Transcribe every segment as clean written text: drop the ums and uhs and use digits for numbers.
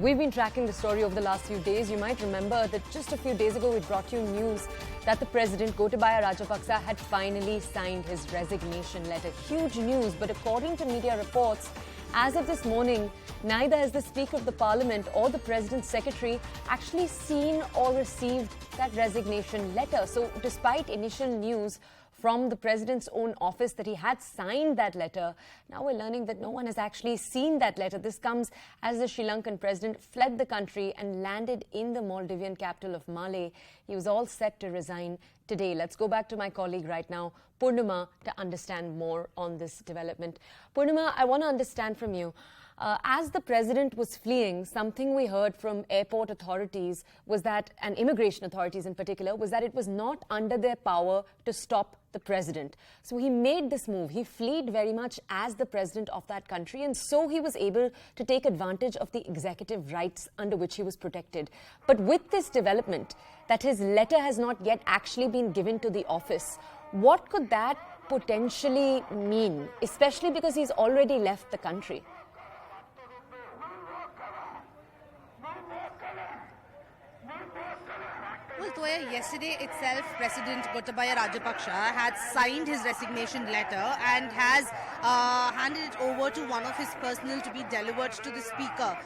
We've been tracking the story over the last few days. You might remember that just a few days ago we brought you news that the President, Gotabaya Rajapaksa, had finally signed his resignation letter. Huge news, but according to media reports, as of this morning, neither has the Speaker of the Parliament or the President's Secretary actually seen or received that resignation letter. So despite initial news from the President's own office that he had signed that letter, now we're learning that no one has actually seen that letter. This comes as the Sri Lankan President fled the country and landed in the Maldivian capital of Male. He was all set to resign today. Let's go back to my colleague right now, Purnima, to understand more on this development. Purnima, I want to understand from you. As the President was fleeing, something we heard from airport authorities was that, and immigration authorities in particular, was that it was not under their power to stop the President. So he made this move. He fled very much as the President of that country, and so he was able to take advantage of the executive rights under which he was protected. But with this development, that his letter has not yet actually been given to the office, what could that potentially mean, especially because he's already left the country? Well, Toya, yesterday itself, President Gotabaya Rajapaksa had signed his resignation letter and has handed it over to one of his personnel to be delivered to the Speaker.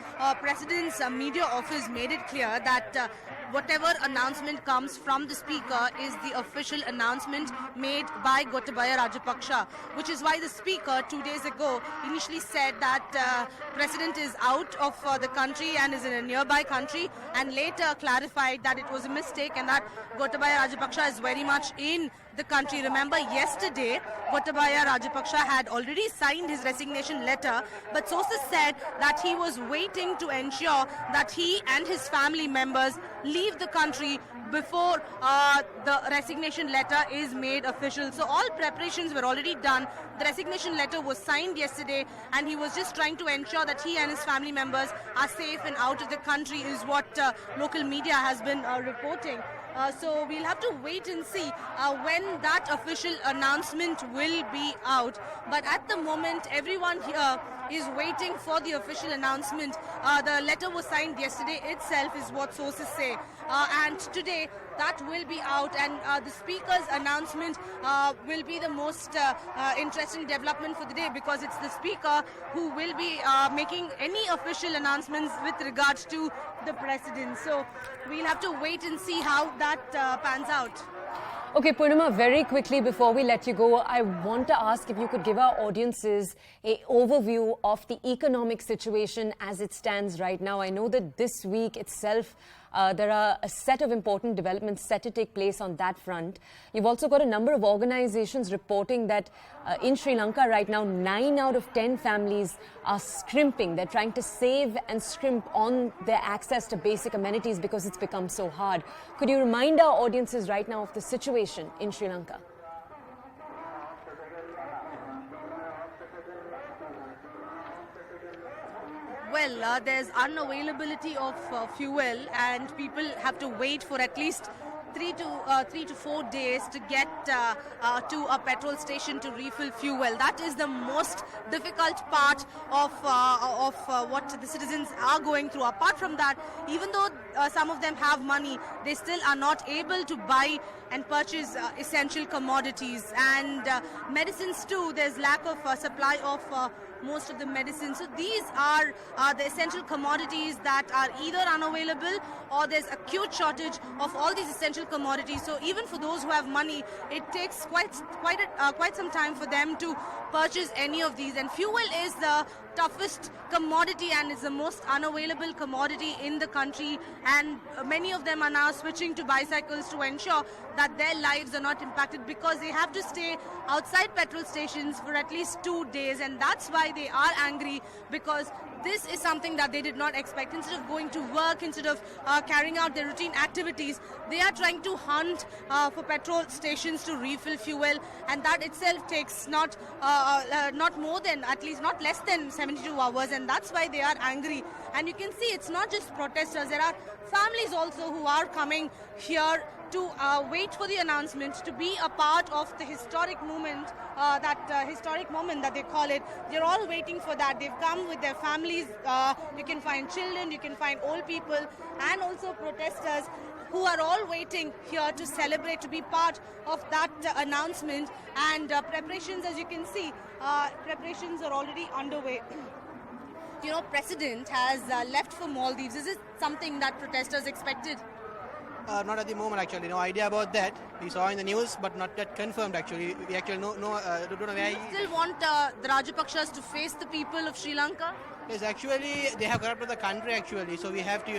President's media office made it clear that whatever announcement comes from the Speaker is the official announcement made by Gotabaya Rajapaksa, which is why the Speaker 2 days ago initially said that President is out of the country and is in a nearby country, and later clarified that it was a mistake and that Gotabaya Rajapaksa is very much in the country. Remember, yesterday Gotabaya Rajapaksa had already signed his resignation letter, but sources said that he was waiting to ensure that he and his family members leave the country before the resignation letter is made official. So all preparations were already done. The resignation letter was signed yesterday, and he was just trying to ensure that he and his family members are safe and out of the country, is what local media has been reporting. So we'll have to wait and see when that official announcement will be out. But at the moment, everyone here is waiting for the official announcement. The letter was signed yesterday itself, is what sources say. And today, that will be out, and the Speaker's announcement will be the most interesting development for the day, because it's the Speaker who will be making any official announcements with regards to the President. So we'll have to wait and see how that pans out. Okay, Purnima, very quickly before we let you go, I want to ask if you could give our audiences an overview of the economic situation as it stands right now. I know that this week itself, there are a set of important developments set to take place on that front. You've also got a number of organizations reporting that in Sri Lanka right now, 9 out of 10 families are scrimping. They're trying to save and scrimp on their access to basic amenities because it's become so hard. Could you remind our audiences right now of the situation in Sri Lanka? Well, there's unavailability of fuel, and people have to wait for at least 3 to 4 days to get to a petrol station to refill fuel. That is the most difficult part of what the citizens are going through. Apart from that, even though some of them have money, they still are not able to buy and purchase essential commodities, and medicines too. There's lack of supply of most of the medicines. So these are the essential commodities that are either unavailable, or there's acute shortage of all these essential commodities. So even for those who have money, it takes quite some time for them to purchase any of these. And fuel is the toughest commodity and is the most unavailable commodity in the country, and many of them are now switching to bicycles to ensure that their lives are not impacted, because they have to stay outside petrol stations for at least 2 days, and that's why they are angry, because this is something that they did not expect. Instead of going to work, instead of carrying out their routine activities, they are trying to hunt for petrol stations to refill fuel, and that itself takes not more than, at least not less than 72 hours, and that's why they are angry. And you can see it's not just protesters, there are families also who are coming here to wait for the announcement, to be a part of the historic moment, historic moment that they call it. They're all waiting for that. They've come with their families. You can find children, you can find old people, and also protesters who are all waiting here to celebrate, to be part of that announcement. And preparations, as you can see, preparations are already underway. You know, President has left for Maldives. Is it something that protesters expected? Not at the moment, actually. No idea about that. We saw in the news, but not yet confirmed, actually. We actually don't know where You still want the Rajapakshas to face the people of Sri Lanka? Yes, actually, they have corrupted the country, actually. So we have to,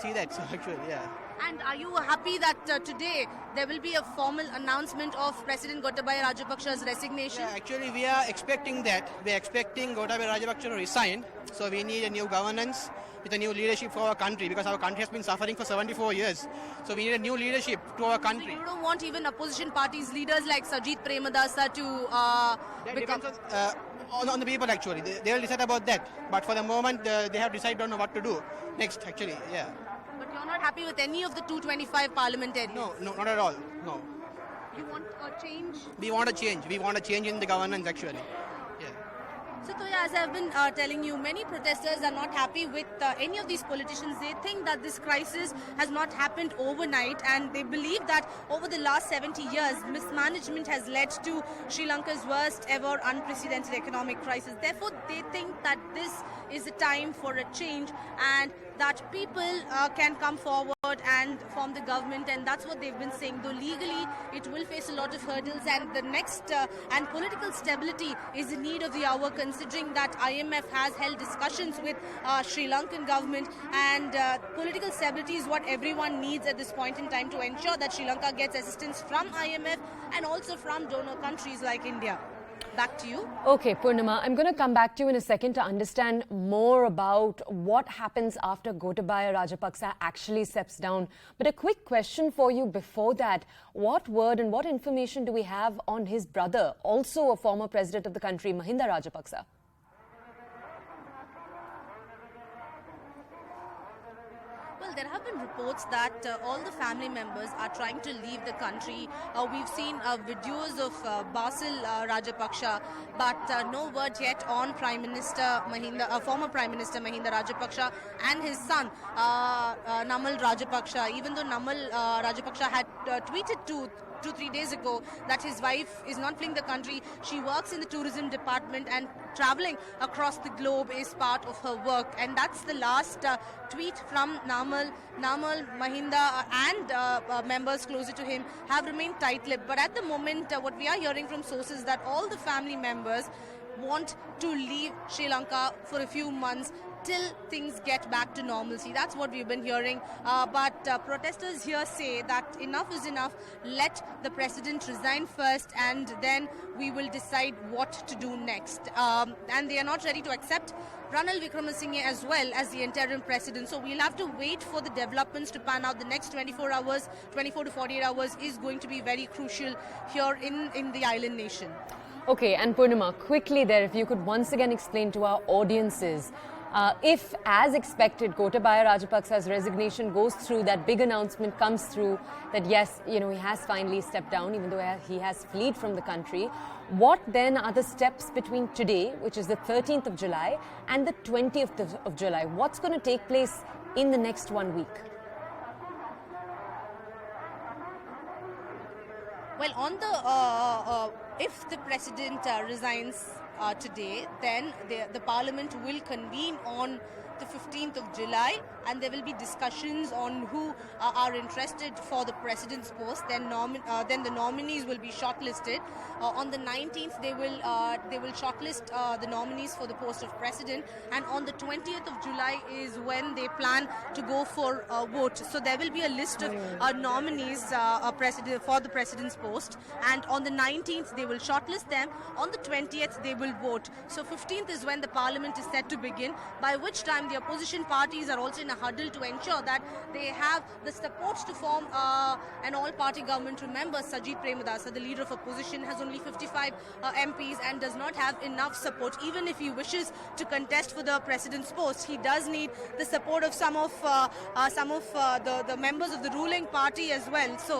see that. So actually, yeah. And are you happy that today there will be a formal announcement of President Gotabaya Rajapaksa's resignation? Yeah, actually, we are expecting that. We are expecting Gotabaya Rajapaksa to resign. So we need a new governance with a new leadership for our country, because our country has been suffering for 74 years. So we need a new leadership to our country. So you don't want even opposition parties' leaders like Sajit Premadasa to That become... depends on the people, actually. They will decide about that. But for the moment, they have decided on what to do next, actually. Yeah. But you're not happy with any of the 225 parliamentarians? No, not at all. No. You want a change? We want a change. We want a change in the governance, actually. Yeah. So, Toya, as I've been telling you, many protesters are not happy with any of these politicians. They think that this crisis has not happened overnight, and they believe that over the last 70 years, mismanagement has led to Sri Lanka's worst ever unprecedented economic crisis. Therefore, they think that this is a time for a change, and that people can come forward and form the government, and that's what they've been saying. Though legally it will face a lot of hurdles, and the next and political stability is in need of the hour, considering that IMF has held discussions with Sri Lankan government, and political stability is what everyone needs at this point in time to ensure that Sri Lanka gets assistance from IMF and also from donor countries like India. Back to you. Okay, Purnima, I'm going to come back to you in a second to understand more about what happens after Gotabaya Rajapaksa actually steps down. But a quick question for you before that. What word and what information do we have on his brother, also a former president of the country, Mahinda Rajapaksa? Well, there have been reports that all the family members are trying to leave the country. We've seen videos of Basil Rajapaksa, but no word yet on Prime Minister Mahinda, former Prime Minister Mahinda Rajapaksa and his son Namal Rajapaksa. Even though Namal Rajapaksa had tweeted 2-3 days ago that his wife is not fleeing the country. She works in the tourism department, and traveling across the globe is part of her work. And that's the last tweet from Namal, Mahinda and members closer to him have remained tight-lipped. But at the moment, what we are hearing from sources that all the family members want to leave Sri Lanka for a few months till things get back to normalcy. That's what we've been hearing. But protesters here say that enough is enough. Let the president resign first, and then we will decide what to do next. And they are not ready to accept Ranil Wickremesinghe as well as the interim president. So we'll have to wait for the developments to pan out. The next 24 hours, 24 to 48 hours is going to be very crucial here in the island nation. Okay, and Purnima, quickly there, if you could once again explain to our audiences, if, as expected, Gotabaya Rajapaksa's resignation goes through, that big announcement comes through that yes, he has finally stepped down, even though he has fled from the country, what then are the steps between today, which is the 13th of July, and the 20th of July? What's going to take place in the next 1 week? Well, on the if the president resigns today, then the parliament will convene on the 15th of July, and there will be discussions on who are interested for the president's post. Then the nominees will be shortlisted. On the 19th, they will shortlist the nominees for the post of president, and on the 20th of July is when they plan to go for a vote. So there will be a list of nominees for the president's post, and on the 19th they will shortlist them. On the 20th they will vote. So 15th is when the parliament is set to begin, by which time the opposition parties are also in a huddle to ensure that they have the support to form an all-party government. Remember, Sajit Premadasa, the leader of opposition, has only 55 MPs and does not have enough support. Even if he wishes to contest for the president's post, he does need the support of some of the members of the ruling party as well. So